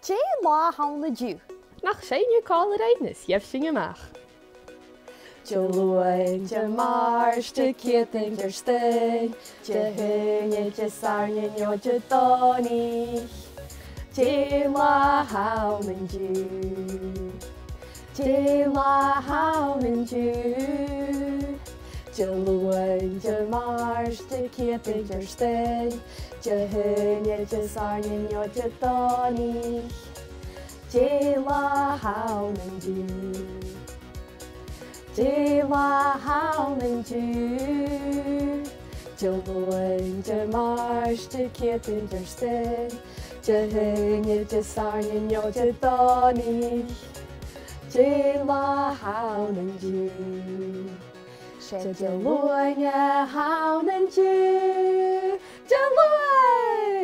Dé lá hána dú. Nach séine cáil rénas dhéobh sin amach. De luin de mars de céting de stein, de hunne de sarne jo de doní. Dé lá hána dú. Dé lá hána dú. De luin de mars de céting de stein, de hunne de sarne jo de doní. Dé lá hána dú. Dé lá hána dú. De luin de mars de céting de stein, de hunne de sarne jo de doní. Dé lá hána dú. De luin hána dú. De luin